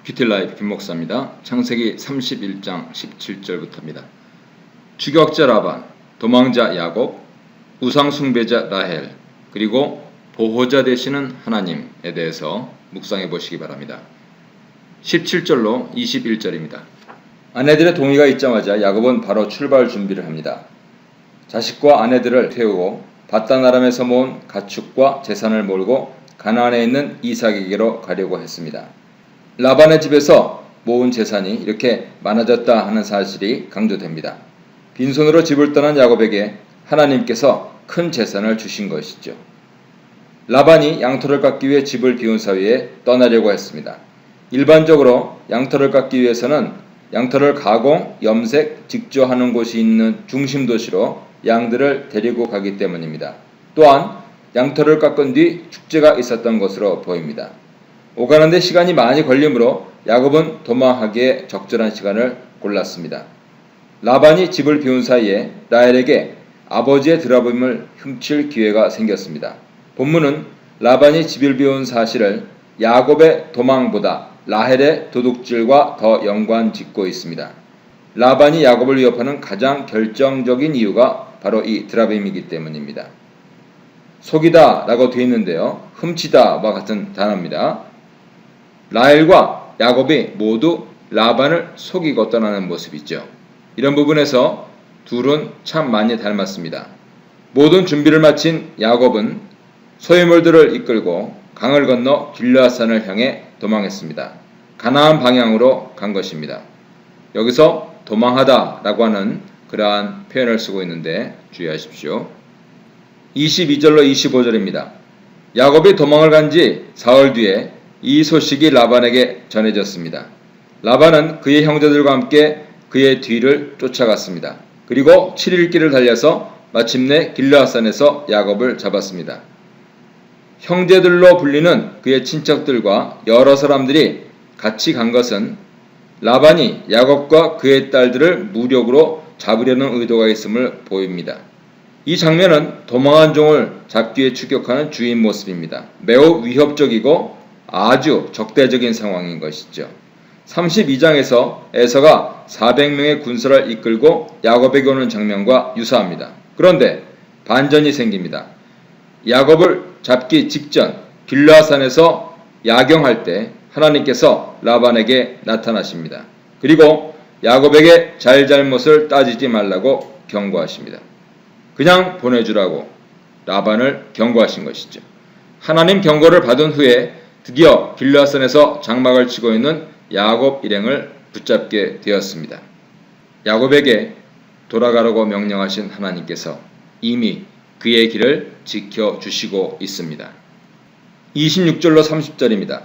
큐티라이프 김목사입니다. 창세기 31장 17절부터입니다. 추격자 라반, 도망자 야곱, 우상숭배자 라헬, 그리고 보호자 되시는 하나님에 대해서 묵상해 보시기 바랍니다. 17절로 21절입니다. 아내들의 동의가 있자마자 야곱은 바로 출발 준비를 합니다. 자식과 아내들을 태우고 바단 아람에서 모은 가축과 재산을 몰고 가나안에 있는 이삭에게로 가려고 했습니다. 라반의 집에서 모은 재산이 이렇게 많아졌다 하는 사실이 강조됩니다. 빈손으로 집을 떠난 야곱에게 하나님께서 큰 재산을 주신 것이죠. 라반이 양털을 깎기 위해 집을 비운 사이에 떠나려고 했습니다. 일반적으로 양털을 깎기 위해서는 양털을 가공, 염색, 직조하는 곳이 있는 중심 도시로 양들을 데리고 가기 때문입니다. 또한 양털을 깎은 뒤 축제가 있었던 것으로 보입니다. 오가는데 시간이 많이 걸리므로 야곱은 도망하기에 적절한 시간을 골랐습니다. 라반이 집을 비운 사이에 라헬에게 아버지의 드라봄을 훔칠 기회가 생겼습니다. 본문은 라반이 집을 비운 사실을 야곱의 도망보다 라헬의 도둑질과 더 연관짓고 있습니다. 라반이 야곱을 위협하는 가장 결정적인 이유가 바로 이 드라빔이기 때문입니다. 속이다 라고 되어 있는데요. 훔치다와 같은 단어입니다. 라헬과 야곱이 모두 라반을 속이고 떠나는 모습이죠. 이런 부분에서 둘은 참 많이 닮았습니다. 모든 준비를 마친 야곱은 소유물들을 이끌고 강을 건너 길르앗산을 향해 도망했습니다. 가나안 방향으로 간 것입니다. 여기서 도망하다 라고 하는 그러한 표현을 쓰고 있는데 주의하십시오. 22절로 25절입니다. 야곱이 도망을 간 지 사흘 뒤에 이 소식이 라반에게 전해졌습니다. 라반은 그의 형제들과 함께 그의 뒤를 쫓아갔습니다. 그리고 7일 길을 달려서 마침내 길르앗산에서 야곱을 잡았습니다. 형제들로 불리는 그의 친척들과 여러 사람들이 같이 간 것은 라반이 야곱과 그의 딸들을 무력으로 잡으려는 의도가 있음을 보입니다. 이 장면은 도망한 종을 잡기 위해 추격하는 주인 모습입니다. 매우 위협적이고 아주 적대적인 상황인 것이죠. 32장에서 에서가 400명의 군사를 이끌고 야곱에게 오는 장면과 유사합니다. 그런데 반전이 생깁니다. 야곱을 잡기 직전 길르앗산에서 야경할 때 하나님께서 라반에게 나타나십니다. 그리고 야곱에게 잘잘못을 따지지 말라고 경고하십니다. 그냥 보내주라고 라반을 경고하신 것이죠. 하나님 경고를 받은 후에 드디어 길르앗산에서 장막을 치고 있는 야곱 일행을 붙잡게 되었습니다. 야곱에게 돌아가라고 명령하신 하나님께서 이미 그의 길을 지켜주시고 있습니다. 26절로 30절입니다.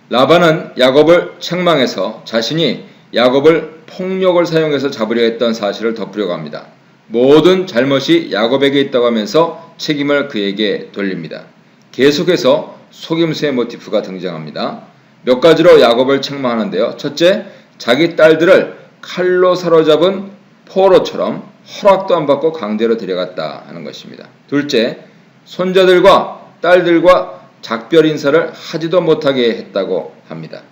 라반은 야곱을 책망해서 자신이 야곱을 폭력을 사용해서 잡으려 했던 사실을 덮으려고 합니다. 모든 잘못이 야곱에게 있다고 하면서 책임을 그에게 돌립니다. 계속해서 속임수의 모티프가 등장합니다. 몇 가지로 야곱을 책망하는데요. 첫째, 자기 딸들을 칼로 사로잡은 포로처럼 허락도 안 받고 강제로 데려갔다 하는 것입니다. 둘째, 손자들과 딸들과 작별 인사를 하지도 못하게 했다고 합니다.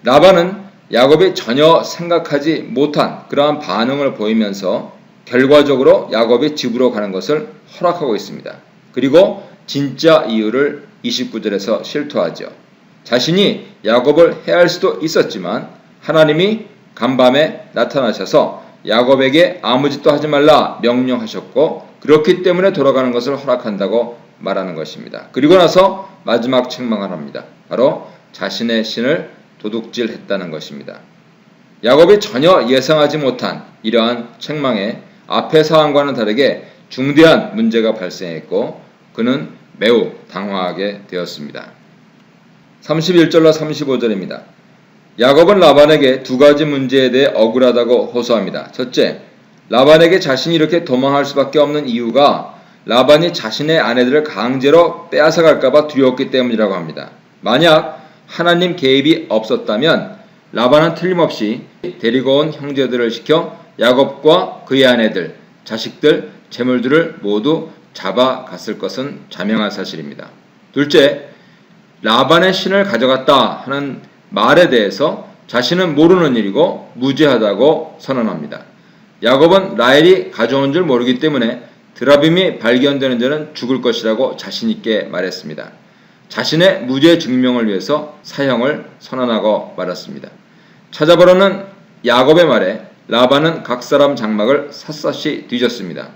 라반은 야곱이 전혀 생각하지 못한 그러한 반응을 보이면서 결과적으로 야곱이 집으로 가는 것을 허락하고 있습니다. 그리고 진짜 이유를 29절에서 실토하죠. 자신이 야곱을 해할 수도 있었지만 하나님이 간밤에 나타나셔서 야곱에게 아무 짓도 하지 말라 명령하셨고 그렇기 때문에 돌아가는 것을 허락한다고 말하는 것입니다. 그리고 나서 마지막 책망을 합니다. 바로 자신의 신을 도둑질했다는 것입니다. 야곱이 전혀 예상하지 못한 이러한 책망에 앞의 사항과는 다르게 중대한 문제가 발생했고 그는 매우 당황하게 되었습니다. 31절로 35절입니다. 야곱은 라반에게 두 가지 문제에 대해 억울하다고 호소합니다. 첫째, 라반에게 자신이 이렇게 도망할 수밖에 없는 이유가 라반이 자신의 아내들을 강제로 빼앗아갈까봐 두려웠기 때문이라고 합니다. 만약 하나님 개입이 없었다면 라반은 틀림없이 데리고 온 형제들을 시켜 야곱과 그의 아내들, 자식들, 재물들을 모두 잡아갔을 것은 자명한 사실입니다. 둘째, 라반의 신을 가져갔다 하는 말에 대해서 자신은 모르는 일이고 무죄하다고 선언합니다. 야곱은 라헬이 가져온 줄 모르기 때문에 드라빔이 발견되는 데는 죽을 것이라고 자신 있게 말했습니다. 자신의 무죄 증명을 위해서 사형을 선언하고 말았습니다. 찾아보려는 야곱의 말에 라반은 각 사람 장막을 샅샅이 뒤졌습니다.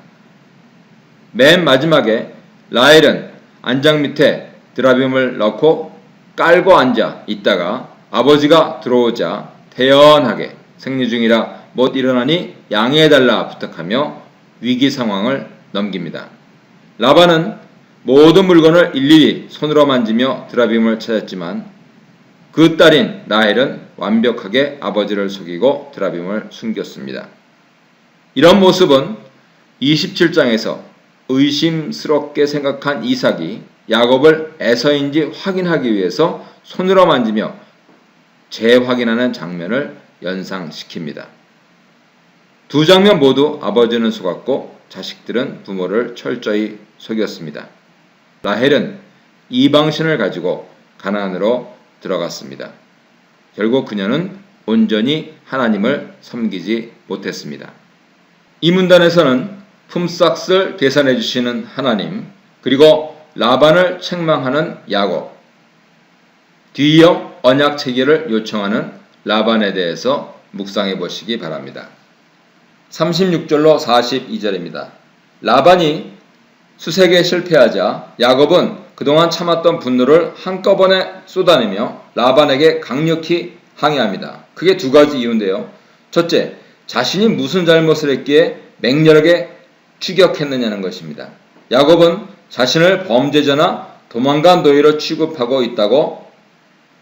맨 마지막에 라헬은 안장 밑에 드라빔을 넣고 깔고 앉아 있다가 아버지가 들어오자 태연하게 생리 중이라 못 일어나니 양해해달라 부탁하며 위기 상황을 넘깁니다. 라반은 모든 물건을 일일이 손으로 만지며 드라빔을 찾았지만 그 딸인 라헬은 완벽하게 아버지를 속이고 드라빔을 숨겼습니다. 이런 모습은 27장에서 의심스럽게 생각한 이삭이 야곱을 에서인지 확인하기 위해서 손으로 만지며 재확인하는 장면을 연상시킵니다. 두 장면 모두 아버지는 속았고 자식들은 부모를 철저히 속였습니다. 라헬은 이방신을 가지고 가나안으로 들어갔습니다. 결국 그녀는 온전히 하나님을 섬기지 못했습니다. 이 문단에서는 품삯을 계산해 주시는 하나님, 그리고 라반을 책망하는 야곱, 뒤이어 언약 체결을 요청하는 라반에 대해서 묵상해 보시기 바랍니다. 36절로 42절입니다. 라반이 수색에 실패하자 야곱은 그동안 참았던 분노를 한꺼번에 쏟아내며 라반에게 강력히 항의합니다. 그게 두 가지 이유인데요. 첫째, 자신이 무슨 잘못을 했기에 맹렬하게 추격했느냐는 것입니다. 야곱은 자신을 범죄자나 도망간 노예로 취급하고 있다고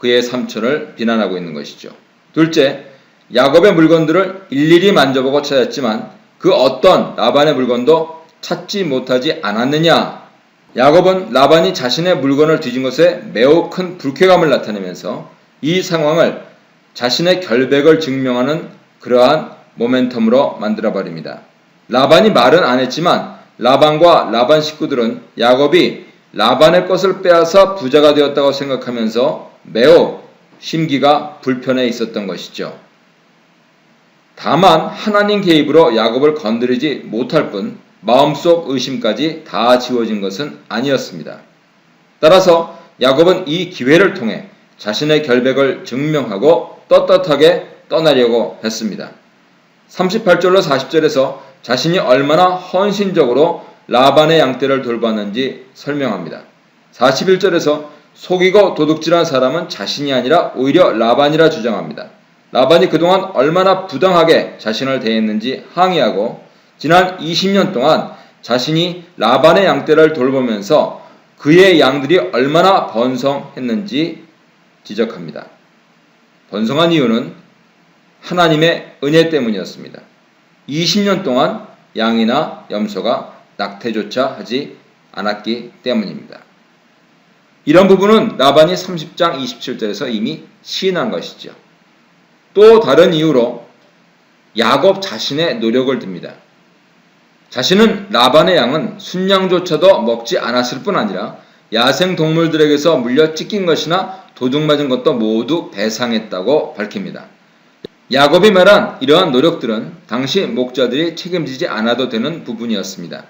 그의 삼촌을 비난하고 있는 것이죠. 둘째, 야곱의 물건들을 일일이 만져보고 찾았지만 그 어떤 라반의 물건도 찾지 못하지 않았느냐. 야곱은 라반이 자신의 물건을 뒤진 것에 매우 큰 불쾌감을 나타내면서 이 상황을 자신의 결백을 증명하는 그러한 모멘텀으로 만들어버립니다. 라반이 말은 안 했지만 라반과 라반 식구들은 야곱이 라반의 것을 빼앗아 부자가 되었다고 생각하면서 매우 심기가 불편해 있었던 것이죠. 다만 하나님 개입으로 야곱을 건드리지 못할 뿐 마음속 의심까지 다 지워진 것은 아니었습니다. 따라서 야곱은 이 기회를 통해 자신의 결백을 증명하고 떳떳하게 떠나려고 했습니다. 38절로 40절에서 자신이 얼마나 헌신적으로 라반의 양떼를 돌봤는지 설명합니다. 41절에서 속이고 도둑질한 사람은 자신이 아니라 오히려 라반이라 주장합니다. 라반이 그동안 얼마나 부당하게 자신을 대했는지 항의하고 지난 20년 동안 자신이 라반의 양떼를 돌보면서 그의 양들이 얼마나 번성했는지 지적합니다. 번성한 이유는 하나님의 은혜 때문이었습니다. 20년 동안 양이나 염소가 낙태조차 하지 않았기 때문입니다. 이런 부분은 라반이 30장 27절에서 이미 시인한 것이죠. 또 다른 이유로 야곱 자신의 노력을 듭니다. 자신은 라반의 양은 순양조차도 먹지 않았을 뿐 아니라 야생 동물들에게서 물려 찢긴 것이나 도둑 맞은 것도 모두 배상했다고 밝힙니다. 야곱이 말한 이러한 노력들은 당시 목자들이 책임지지 않아도 되는 부분이었습니다.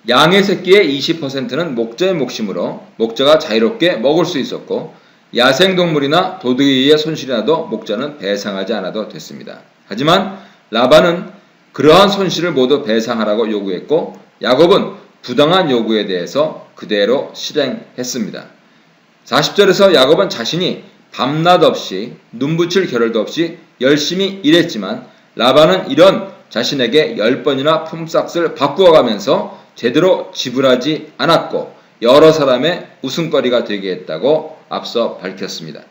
양의 새끼의 20%는 목자의 몫이므로 목자가 자유롭게 먹을 수 있었고 야생동물이나 도둑에 의해 손실이 나도 목자는 배상하지 않아도 됐습니다. 하지만 라반은 그러한 손실을 모두 배상하라고 요구했고 야곱은 부당한 요구에 대해서 그대로 실행했습니다. 40절에서 야곱은 자신이 밤낮 없이 눈붙일 겨를도 없이 열심히 일했지만 라반은 이런 자신에게 10번이나 품삯을 바꾸어가면서 제대로 지불하지 않았고 여러 사람의 웃음거리가 되게 했다고 앞서 밝혔습니다.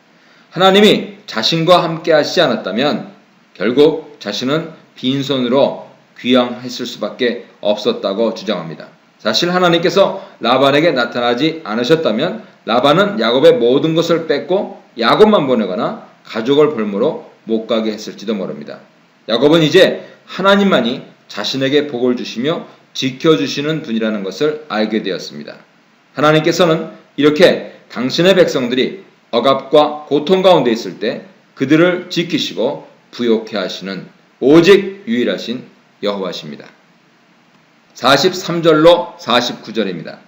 하나님이 자신과 함께 하시지 않았다면 결국 자신은 빈손으로 귀향했을 수밖에 없었다고 주장합니다. 사실 하나님께서 라반에게 나타나지 않으셨다면 라반은 야곱의 모든 것을 뺏고 야곱만 보내거나 가족을 볼모로 못 가게 했을지도 모릅니다. 야곱은 이제 하나님만이 자신에게 복을 주시며 지켜주시는 분이라는 것을 알게 되었습니다. 하나님께서는 이렇게 당신의 백성들이 억압과 고통 가운데 있을 때 그들을 지키시고 부욕해 하시는 오직 유일하신 여호와십니다. 43절로 49절입니다.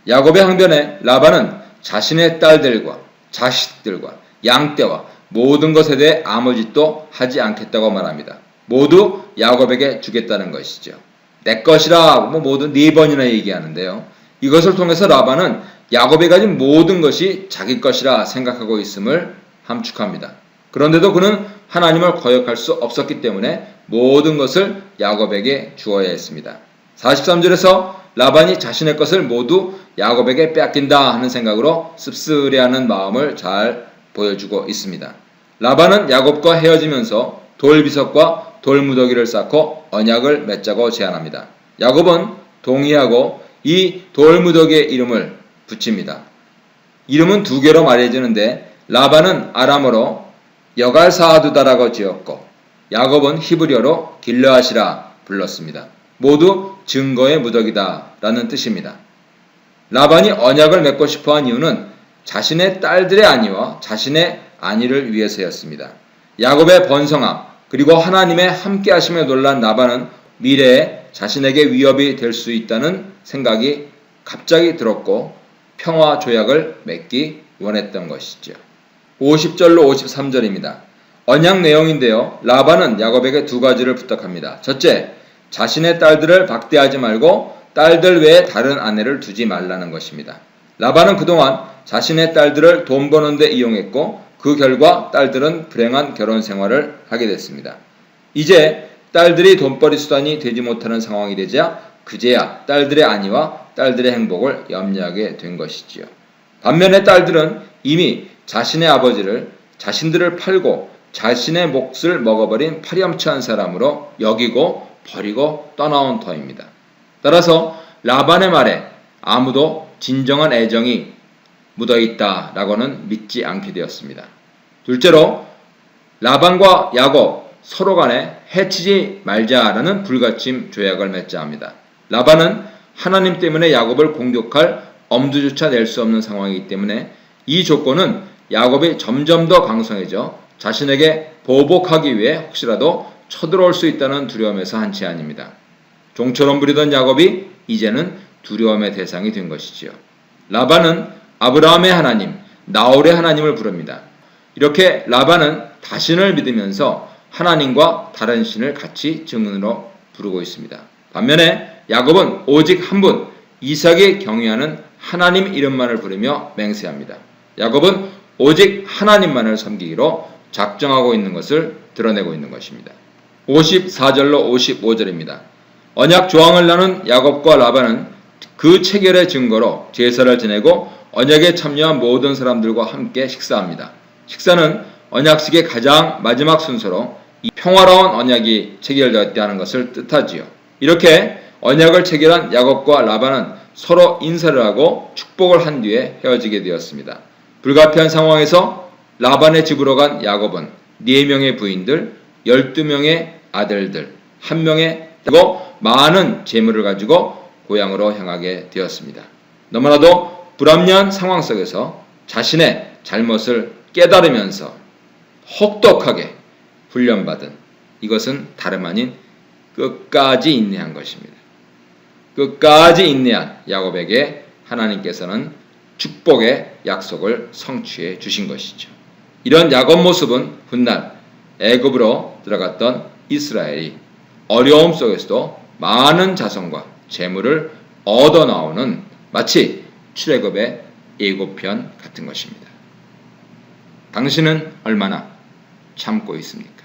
야곱의 항변에 라반은 자신의 딸들과 자식들과 양떼와 모든 것에 대해 아무 짓도 하지 않겠다고 말합니다. 모두 야곱에게 주겠다는 것이죠. 내 것이라 모두 4번이나 얘기하는데요. 이것을 통해서 라반은 야곱이 가진 모든 것이 자기 것이라 생각하고 있음을 함축합니다. 그런데도 그는 하나님을 거역할 수 없었기 때문에 모든 것을 야곱에게 주어야 했습니다. 43절에서 라반이 자신의 것을 모두 야곱에게 뺏긴다 하는 생각으로 씁쓸해하는 마음을 잘 보여주고 있습니다. 라반은 야곱과 헤어지면서 돌비석과 돌무더기를 쌓고 언약을 맺자고 제안합니다. 야곱은 동의하고 이 돌무더기의 이름을 붙입니다. 이름은 2개로 말해지는데 라반은 아람어로 여갈사하두다라고 지었고 야곱은 히브리어로 길르앗이라 불렀습니다. 모두 증거의 무더기다 라는 뜻입니다. 라반이 언약을 맺고 싶어한 이유는 자신의 딸들의 안위와 자신의 안위를 위해서였습니다. 야곱의 번성함 그리고 하나님의 함께하심에 놀란 라반은 미래에 자신에게 위협이 될 수 있다는 생각이 갑자기 들었고 평화 조약을 맺기 원했던 것이죠. 50절로 53절입니다. 언약 내용인데요. 라반은 야곱에게 2가지를 부탁합니다. 첫째, 자신의 딸들을 박대하지 말고 딸들 외에 다른 아내를 두지 말라는 것입니다. 라반은 그동안 자신의 딸들을 돈 버는 데 이용했고 그 결과 딸들은 불행한 결혼 생활을 하게 됐습니다. 이제 딸들이 돈벌이 수단이 되지 못하는 상황이 되자 그제야 딸들의 안위와 딸들의 행복을 염려하게 된 것이지요. 반면에 딸들은 이미 자신의 아버지를 자신들을 팔고 자신의 몫을 먹어버린 파렴치한 사람으로 여기고 버리고 떠나온 터입니다. 따라서 라반의 말에 아무도 진정한 애정이 묻어있다라고는 믿지 않게 되었습니다. 둘째로 라반과 야곱 서로 간에 해치지 말자라는 불가침 조약을 맺자 합니다. 라반은 하나님 때문에 야곱을 공격할 엄두조차 낼 수 없는 상황이기 때문에 이 조건은 야곱이 점점 더 강성해져 자신에게 보복하기 위해 혹시라도 쳐들어올 수 있다는 두려움에서 한 제안입니다. 종처럼 부리던 야곱이 이제는 두려움의 대상이 된 것이지요. 라반은 아브라함의 하나님, 나홀의 하나님을 부릅니다. 이렇게 라반은 다신을 믿으면서 하나님과 다른 신을 같이 증언으로 부르고 있습니다. 반면에 야곱은 오직 한 분, 이삭이 경외하는 하나님 이름만을 부르며 맹세합니다. 야곱은 오직 하나님만을 섬기기로 작정하고 있는 것을 드러내고 있는 것입니다. 54절로 55절입니다. 언약 조항을 나눈 야곱과 라반은 그 체결의 증거로 제사를 지내고 언약에 참여한 모든 사람들과 함께 식사합니다. 식사는 언약식의 가장 마지막 순서로 이 평화로운 언약이 체결되었다는 것을 뜻하지요. 이렇게 언약을 체결한 야곱과 라반은 서로 인사를 하고 축복을 한 뒤에 헤어지게 되었습니다. 불가피한 상황에서 라반의 집으로 간 야곱은 4명의 부인들, 12명의 아들들, 1명의 그리고 많은 재물을 가지고 고향으로 향하게 되었습니다. 너무나도 불합리한 상황 속에서 자신의 잘못을 깨달으면서 혹독하게 훈련받은 이것은 다름 아닌 끝까지 인내한 것입니다. 끝까지 인내한 야곱에게 하나님께서는 축복의 약속을 성취해 주신 것이죠. 이런 야곱 모습은 훗날 애굽으로 들어갔던 이스라엘이 어려움 속에서도 많은 자손과 재물을 얻어 나오는 마치 출애굽의 예고편 같은 것입니다. 당신은 얼마나 참고 있습니까?